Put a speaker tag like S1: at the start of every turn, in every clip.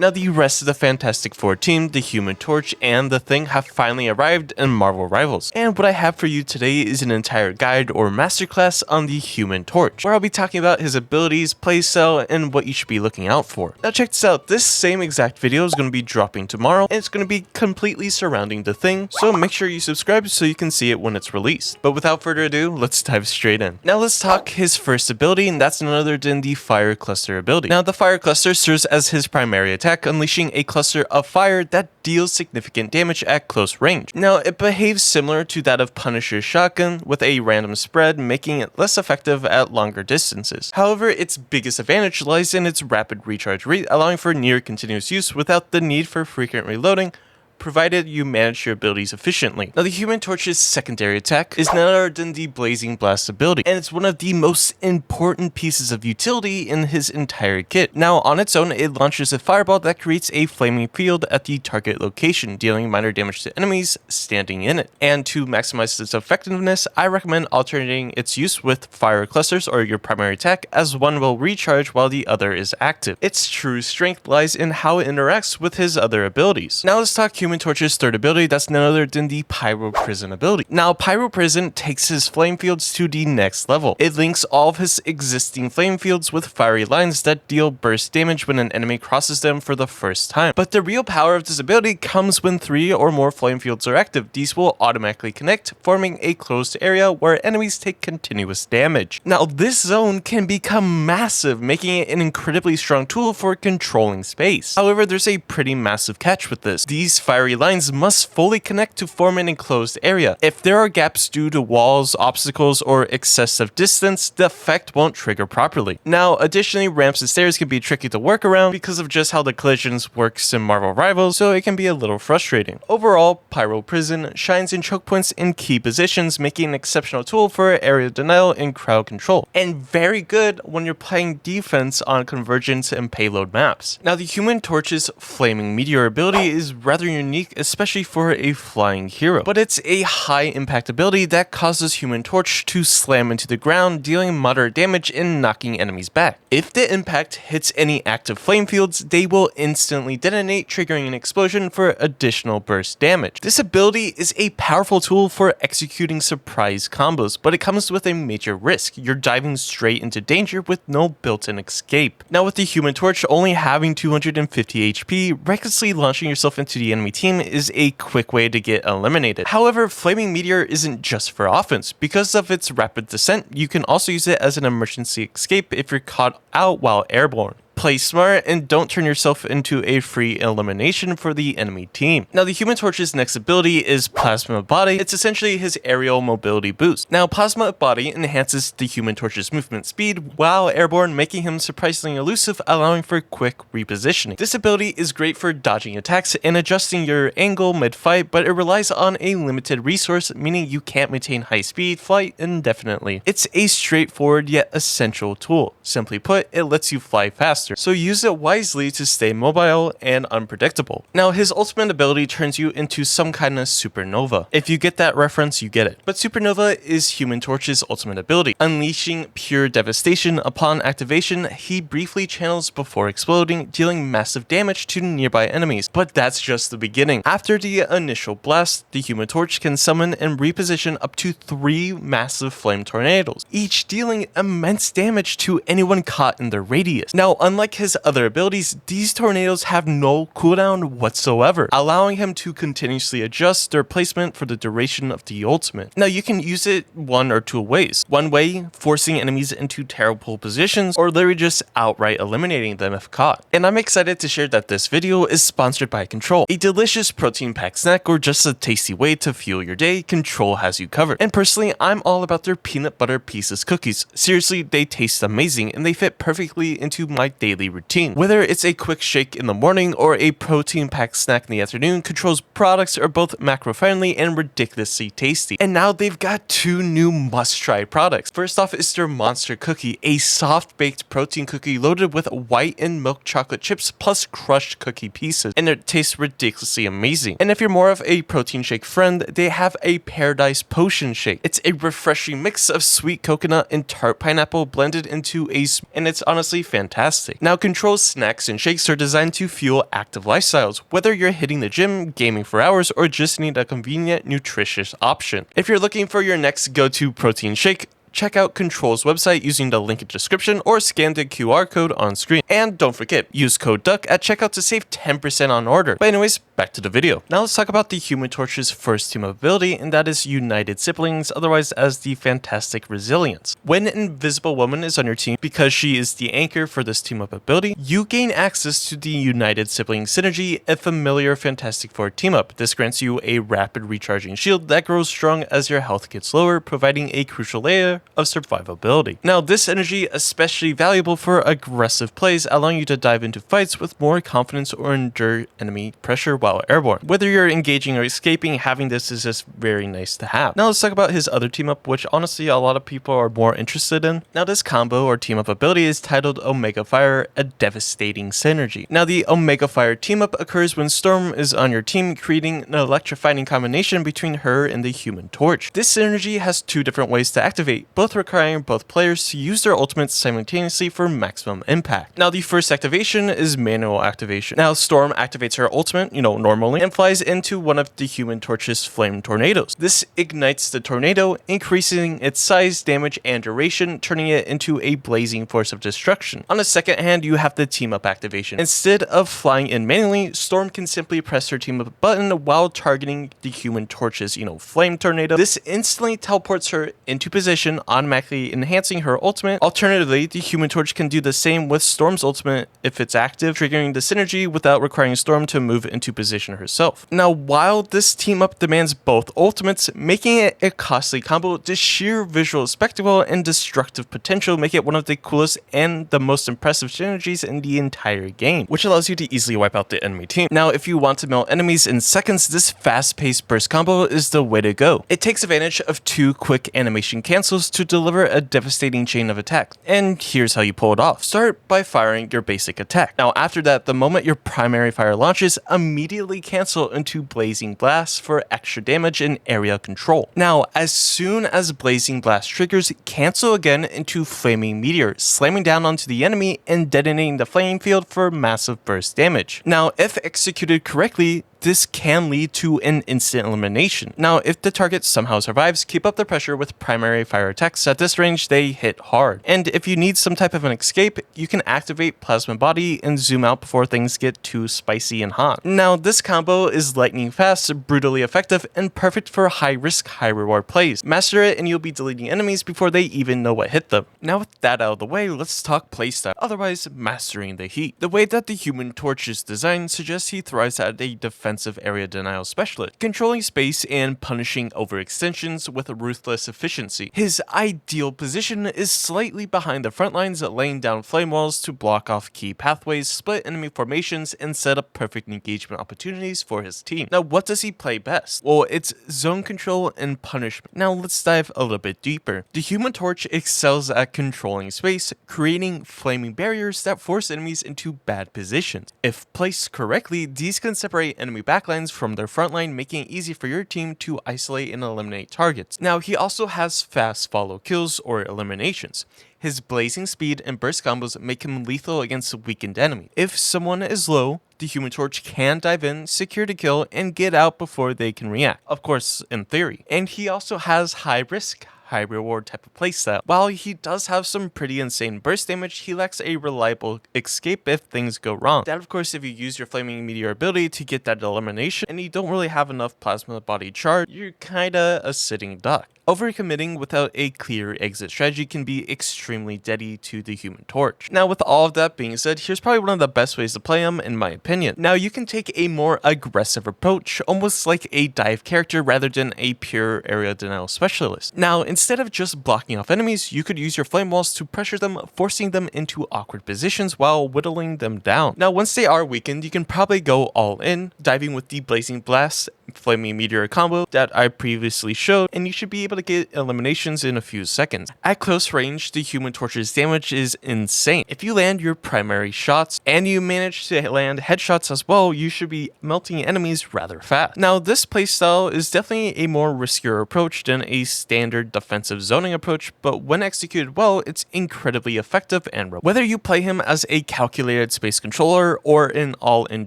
S1: Now the rest of the Fantastic Four team, the Human Torch, and the Thing have finally arrived in Marvel Rivals. And what I have for you today is an entire guide or masterclass on the Human Torch, where I'll be talking about his abilities, playstyle, and what you should be looking out for. Now check this out, this same exact video is going to be dropping tomorrow, and it's going to be completely surrounding the Thing, so make sure you subscribe so you can see it when it's released. But without further ado, let's dive straight in. Now let's talk his first ability, and that's none other than the Fire Cluster ability. Now the Fire Cluster serves as his primary attack, unleashing a cluster of fire that deals significant damage at close range. Now it behaves similar to that of Punisher's shotgun, with a random spread, making it less effective at longer distances. However, its biggest advantage lies in its rapid recharge rate, allowing for near continuous use without the need for frequent reloading, provided you manage your abilities efficiently. Now the Human Torch's secondary attack is none other than the Blazing Blast ability, and it's one of the most important pieces of utility in his entire kit. Now on its own, it launches a fireball that creates a flaming field at the target location, dealing minor damage to enemies standing in it. And to maximize its effectiveness, I recommend alternating its use with fire clusters or your primary attack, as one will recharge while the other is active. Its true strength lies in how it interacts with his other abilities. Now let's talk Human Torch's third ability, that's none other than the Pyro Prison ability. Now Pyro Prison takes his flame fields to the next level. It links all of his existing flame fields with fiery lines that deal burst damage when an enemy crosses them for the first time. But the real power of this ability comes when 3 or more flame fields are active. These will automatically connect, forming a closed area where enemies take continuous damage. Now this zone can become massive, making it an incredibly strong tool for controlling space. However, there's a pretty massive catch with this. These fiery lines must fully connect to form an enclosed area. If there are gaps due to walls, obstacles, or excessive distance, the effect won't trigger properly. Now, additionally, ramps and stairs can be tricky to work around because of just how the collisions works in Marvel Rivals, so it can be a little frustrating. Overall, Pyro Prison shines in choke points in key positions, making an exceptional tool for area denial and crowd control, and very good when you're playing defense on convergence and payload maps. Now, the Human Torch's Flaming Meteor ability is rather unique, especially for a flying hero, but it's a high impact ability that causes Human Torch to slam into the ground, dealing moderate damage and knocking enemies back. If the impact hits any active flame fields, they will instantly detonate, triggering an explosion for additional burst damage. This ability is a powerful tool for executing surprise combos, but it comes with a major risk. You're diving straight into danger with no built-in escape. Now with the Human Torch only having 250 HP, recklessly launching yourself into the enemy team is a quick way to get eliminated. However, Flaming Meteor isn't just for offense. Because of its rapid descent, you can also use it as an emergency escape if you're caught out while airborne. Play smart and don't turn yourself into a free elimination for the enemy team. Now the Human Torch's next ability is Plasma Body. It's essentially his aerial mobility boost. Now Plasma Body enhances the Human Torch's movement speed while airborne, making him surprisingly elusive, allowing for quick repositioning. This ability is great for dodging attacks and adjusting your angle mid-fight, but it relies on a limited resource, meaning you can't maintain high speed flight indefinitely. It's a straightforward yet essential tool. Simply put, it lets you fly faster, so use it wisely to stay mobile and unpredictable. Now his ultimate ability turns you into some kind of supernova. If you get that reference, you get it. But Supernova is Human Torch's ultimate ability. Unleashing pure devastation upon activation, he briefly channels before exploding, dealing massive damage to nearby enemies. But that's just the beginning. After the initial blast, the Human Torch can summon and reposition up to 3 massive flame tornadoes, each dealing immense damage to anyone caught in their radius. Now unlike his other abilities, these tornadoes have no cooldown whatsoever, allowing him to continuously adjust their placement for the duration of the ultimate. Now you can use it one or two ways. One way, forcing enemies into terrible positions, or literally just outright eliminating them if caught. And I'm excited to share that this video is sponsored by Control, a delicious protein-packed snack or just a tasty way to fuel your day. Control has you covered. And personally, I'm all about their peanut butter pieces cookies. Seriously, they taste amazing and they fit perfectly into my daily routine. Whether it's a quick shake in the morning or a protein-packed snack in the afternoon, Control's products are both macro-friendly and ridiculously tasty. And now they've got 2 new must-try products. First off is their Monster Cookie, a soft-baked protein cookie loaded with white and milk chocolate chips plus crushed cookie pieces, and it tastes ridiculously amazing. And if you're more of a protein shake friend, they have a Paradise Potion Shake. It's a refreshing mix of sweet coconut and tart pineapple blended into and it's honestly fantastic. fantastic. Now, Control's snacks and shakes are designed to fuel active lifestyles, whether you're hitting the gym, gaming for hours, or just need a convenient, nutritious option. If you're looking for your next go-to protein shake, check out Control's website using the link in the description or scan the QR code on screen. And don't forget, use code DUCK at checkout to save 10% on order. But anyways, back to the video. Now let's talk about the Human Torch's first team ability, and that is United Siblings, otherwise as the Fantastic Resilience. When Invisible Woman is on your team, because she is the anchor for this team up ability, you gain access to the United Siblings synergy, a familiar Fantastic Four team up. This grants you a rapid recharging shield that grows strong as your health gets lower, providing a crucial layer of survivability. Now, this energy is especially valuable for aggressive plays, allowing you to dive into fights with more confidence or endure enemy pressure while airborne. Whether you're engaging or escaping, having this is just very nice to have. Now let's talk about his other team up, which honestly a lot of people are more interested in. Now this combo or team up ability is titled Omega Fire, a devastating synergy. Now the Omega Fire team up occurs when Storm is on your team, creating an electrifying combination between her and the Human Torch. This synergy has two different ways to activate, both requiring both players to use their ultimates simultaneously for maximum impact. Now the first activation is manual activation. Now Storm activates her ultimate, normally, and flies into one of the Human Torch's flame tornadoes. This ignites the tornado, increasing its size, damage, and duration, turning it into a blazing force of destruction. On the second hand, you have the team up activation. Instead of flying in manually, Storm can simply press her team up button while targeting the Human Torch's, flame tornado. This instantly teleports her into position, automatically enhancing her ultimate. Alternatively, the Human Torch can do the same with Storm's ultimate if it's active, triggering the synergy without requiring Storm to move into position herself. Now, while this team up demands both ultimates, making it a costly combo, the sheer visual spectacle and destructive potential make it one of the coolest and the most impressive synergies in the entire game, which allows you to easily wipe out the enemy team. Now, if you want to melt enemies in seconds, this fast-paced burst combo is the way to go. It takes advantage of two quick animation cancels to deliver a devastating chain of attacks, and here's how you pull it off. Start by firing your basic attack. Now, after that, the moment your primary fire launches, immediately cancel into Blazing Blast for extra damage and area control. Now, as soon as Blazing Blast triggers, cancel again into Flaming Meteor, slamming down onto the enemy and detonating the flame field for massive burst damage. Now, if executed correctly, this can lead to an instant elimination. Now, if the target somehow survives, keep up the pressure with primary fire attacks. At this range, they hit hard. And if you need some type of an escape, you can activate Plasma Body and zoom out before things get too spicy and hot. Now, this combo is lightning fast, brutally effective, and perfect for high risk, high reward plays. Master it and you'll be deleting enemies before they even know what hit them. Now, with that out of the way, let's talk playstyle, otherwise mastering the heat. The way that the Human Torch is designed suggests he thrives at a defensive area denial specialist, controlling space and punishing overextensions with a ruthless efficiency. His ideal position is slightly behind the front lines, laying down flame walls to block off key pathways, split enemy formations, and set up perfect engagement opportunities for his team. Now, what does he play best? Well, it's zone control and punishment. Now, let's dive a little bit deeper. The Human Torch excels at controlling space, creating flaming barriers that force enemies into bad positions. If placed correctly, these can separate enemy backlines from their front line, making it easy for your team to isolate and eliminate targets. Now, he also has fast follow kills or eliminations. His blazing speed and burst combos make him lethal against weakened enemies. If someone is low, the Human Torch can dive in, secure the kill, and get out before they can react. Of course, in theory. And he also has high risk, high reward type of playstyle. While he does have some pretty insane burst damage, he lacks a reliable escape if things go wrong. That, of course, if you use your Flaming Meteor ability to get that elimination and you don't really have enough Plasma Body charge, you're kinda a sitting duck. Overcommitting without a clear exit strategy can be extremely deadly to the Human Torch. Now, with all of that being said, here's probably one of the best ways to play him in my opinion. Now, you can take a more aggressive approach, almost like a dive character rather than a pure area denial specialist. Now, instead of just blocking off enemies, you could use your flame walls to pressure them, forcing them into awkward positions while whittling them down. Now, once they are weakened, you can probably go all in, diving with the Blazing Blast, Flaming Meteor combo that I previously showed, and you should be able to get eliminations in a few seconds. At close range, the Human Torch's damage is insane. If you land your primary shots and you manage to land headshots as well, you should be melting enemies rather fast. Now, this playstyle is definitely a more riskier approach than a standard defensive zoning approach, but when executed well, it's incredibly effective and whether you play him as a calculated space controller or an all-in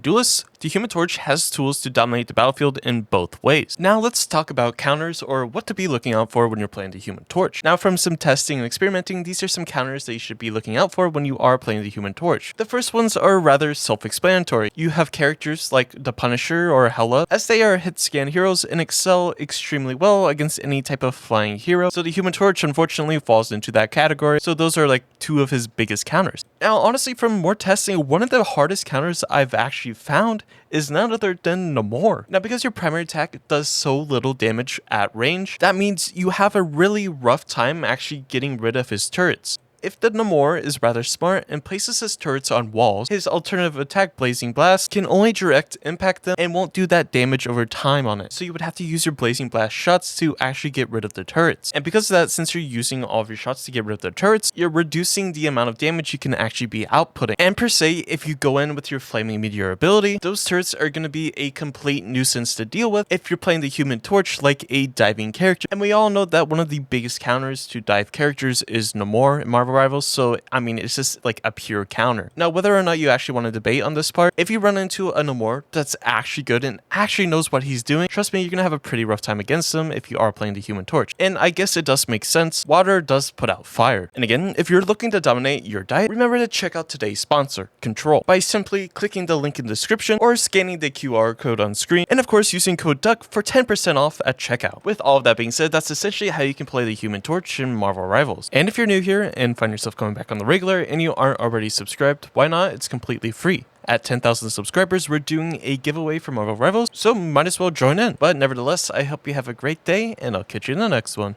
S1: duelist, the Human Torch has tools to dominate the battlefield in both ways. Now let's talk about counters, or what to be looking out for when you're playing the Human Torch. Now, from some testing and experimenting, these are some counters that you should be looking out for when you are playing the Human Torch. The first ones are rather self-explanatory. You have characters like the Punisher or Hela, as they are hit scan heroes and excel extremely well against any type of flying hero, so the Human Torch unfortunately falls into that category, so those are like two of his biggest counters. Now, honestly, from more testing, one of the hardest counters I've actually found is none other than Meteor. Now, because your primary attack does so little damage at range, that means you have a really rough time actually getting rid of his turrets. If the Meteor is rather smart and places his turrets on walls, his alternative attack Blazing Blast can only direct impact them and won't do that damage over time on it. So you would have to use your Blazing Blast shots to actually get rid of the turrets. And because of that, since you're using all of your shots to get rid of the turrets, you're reducing the amount of damage you can actually be outputting. And per se, if you go in with your Flaming Meteor ability, those turrets are going to be a complete nuisance to deal with if you're playing the Human Torch like a diving character. And we all know that one of the biggest counters to dive characters is Meteor in Marvel Rivals, so I mean, it's just like a pure counter. Now, whether or not you actually want to debate on this part, if you run into a Meteor that's actually good and actually knows what he's doing, trust me, you're gonna have a pretty rough time against him if you are playing the Human Torch. And I guess it does make sense. Water does put out fire. And again, if you're looking to dominate your diet, remember to check out today's sponsor, Control, by simply clicking the link in the description or scanning the QR code on screen, and of course using code DUCK for 10% off at checkout. With all of that being said, that's essentially how you can play the Human Torch in Marvel Rivals. And if you're new here and find yourself coming back on the regular and you aren't already subscribed, why not? It's completely free. At 10,000 subscribers, we're doing a giveaway for Marvel Rivals, so might as well join in. But nevertheless, I hope you have a great day, and I'll catch you in the next one.